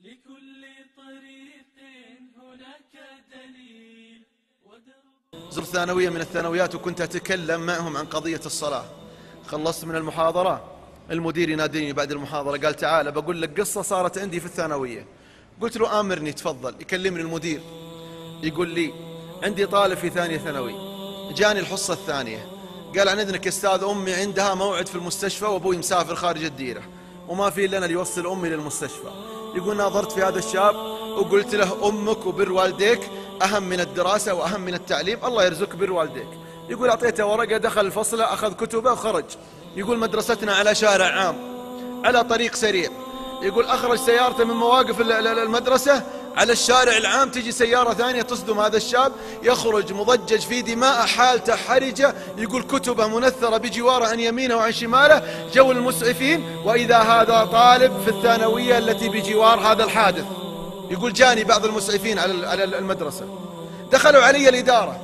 لكل طريق هناك دليل. زرت ثانوية من الثانويات وكنت أتكلم معهم عن قضية الصلاة. خلصت من المحاضرة، المدير يناديني بعد المحاضرة، قال تعال بقول لك قصة صارت عندي في الثانوية. قلت له آمرني تفضل. يكلمني المدير يقول لي عندي طالب في ثانية ثانوي، جاني الحصة الثانية قال عن إذنك أستاذ أمي عندها موعد في المستشفى وأبوي مسافر خارج الديرة وما في لنا اللي يوصل أمي للمستشفى. يقول ناظرت في هذا الشاب وقلت له أمك وبر والديك أهم من الدراسة وأهم من التعليم، الله يرزقك بر والديك. يقول أعطيته ورقة، دخل الفصل أخذ كتبه وخرج. يقول مدرستنا على شارع عام على طريق سريع، يقول أخرج سيارته من مواقف المدرسة على الشارع العام، تجي سيارة ثانية تصدم هذا الشاب، يخرج مضجج في دماء، حالته حرجة. يقول كتبه منثرة بجواره عن يمينه وعن شماله، جو المسعفين، وإذا هذا طالب في الثانوية التي بجوار هذا الحادث. يقول جاني بعض المسعفين على المدرسة، دخلوا علي الإدارة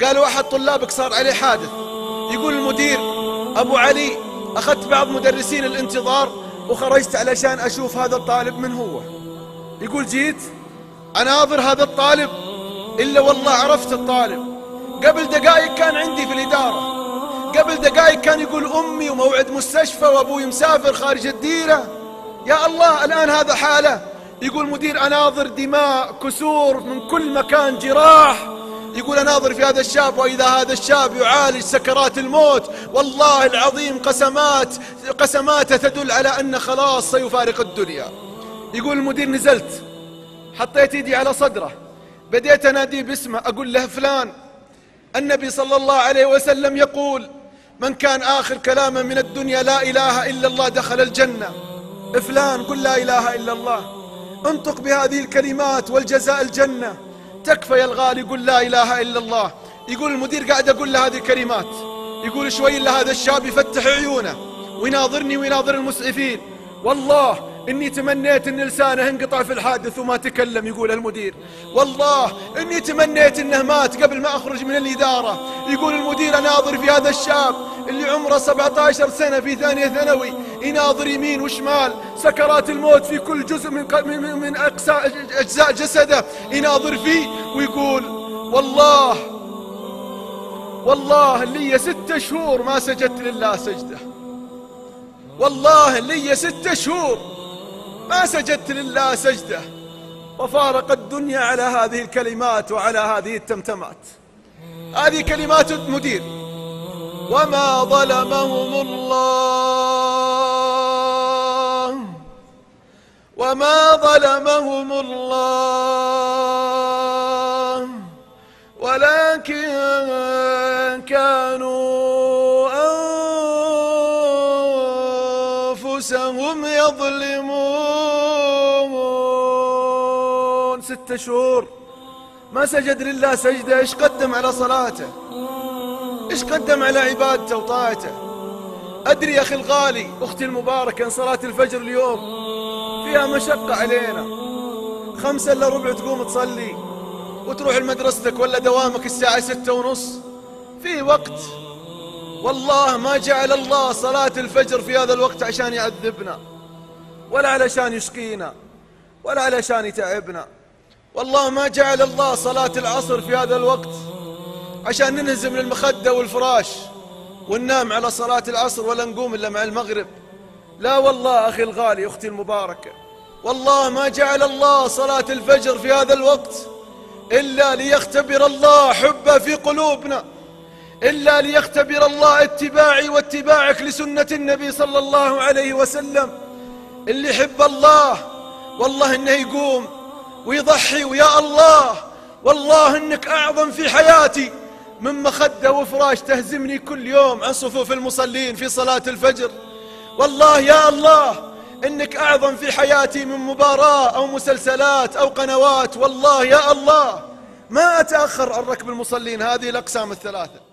قالوا أحد طلابك صار عليه حادث. يقول المدير أبو علي أخذت بعض مدرسين الانتظار وخرجت علشان أشوف هذا الطالب من هو. يقول جيت أناظر هذا الطالب إلا والله عرفت الطالب. قبل دقائق كان عندي في الإدارة، قبل دقائق كان يقول أمي وموعد مستشفى وأبوي مسافر خارج الديرة. يا الله الآن هذا حاله. يقول مدير أناظر دماء، كسور من كل مكان، جراح. يقول أناظر في هذا الشاب وإذا هذا الشاب يعالج سكرات الموت. والله العظيم قسماته تدل على أن خلاص سيفارق الدنيا. يقول المدير نزلت حطيت يدي على صدره، بديت أناديه باسمه، أقول له فلان النبي صلى الله عليه وسلم يقول من كان آخر كلامه من الدنيا لا إله إلا الله دخل الجنة. فلان قل لا إله إلا الله، انطق بهذه الكلمات والجزاء الجنة، تكفى يا الغالي قل لا إله إلا الله. يقول المدير قاعد أقول له هذه الكلمات، يقول شوي إلا هذا الشاب يفتح عيونه ويناظرني ويناظر المسعفين. والله إني تمنيت إن لسانه انقطع في الحادث وما تكلم. يقول المدير والله إني تمنيت إنه مات قبل ما أخرج من الإدارة. يقول المدير أناظر في هذا الشاب اللي عمره 17 سنة في ثانية ثانوي، يناظر يمين وشمال، سكرات الموت في كل جزء من أجزاء جسده يناظر فيه، ويقول والله لي 6 شهور ما سجدت لله سجدة، والله لي 6 شهور ما سجدت لله سجدة. وفارق الدنيا على هذه الكلمات وعلى هذه التمتمات. هذه كلمات المدير. وما ظلمهم الله ولكن كانوا أنفسهم يظلمون. 6 شهور ما سجد لله سجدة. إيش قدم على صلاته؟ إيش قدم على عبادته وطاعته؟ أدري يا أخي الغالي أختي المباركة أن صلاة الفجر اليوم فيها مشقة علينا. 5 إلا ربع تقوم تصلي وتروح لمدرستك ولا دوامك الساعة 6:30 في وقت. والله ما جعل الله صلاة الفجر في هذا الوقت عشان يعذبنا ولا علشان يشقينا ولا علشان يتعبنا. والله ما جعل الله صلاة العصر في هذا الوقت عشان ننهزم للمخدة والفراش وننام على صلاة العصر ولا نقوم إلا مع المغرب. لا والله أخي الغالي أختي المباركة، والله ما جعل الله صلاة الفجر في هذا الوقت إلا ليختبر الله حبه في قلوبنا، إلا ليختبر الله اتباعي واتباعك لسنة النبي صلى الله عليه وسلم. اللي يحب الله والله إنه يقوم ويضحي، ويا الله والله إنك أعظم في حياتي من مخدة وفراش تهزمني كل يوم عن صفوف المصلين في صلاة الفجر. والله يا الله إنك أعظم في حياتي من مباراة أو مسلسلات أو قنوات. والله يا الله ما أتأخر عن ركب المصلين. هذه الأقسام الثلاثة.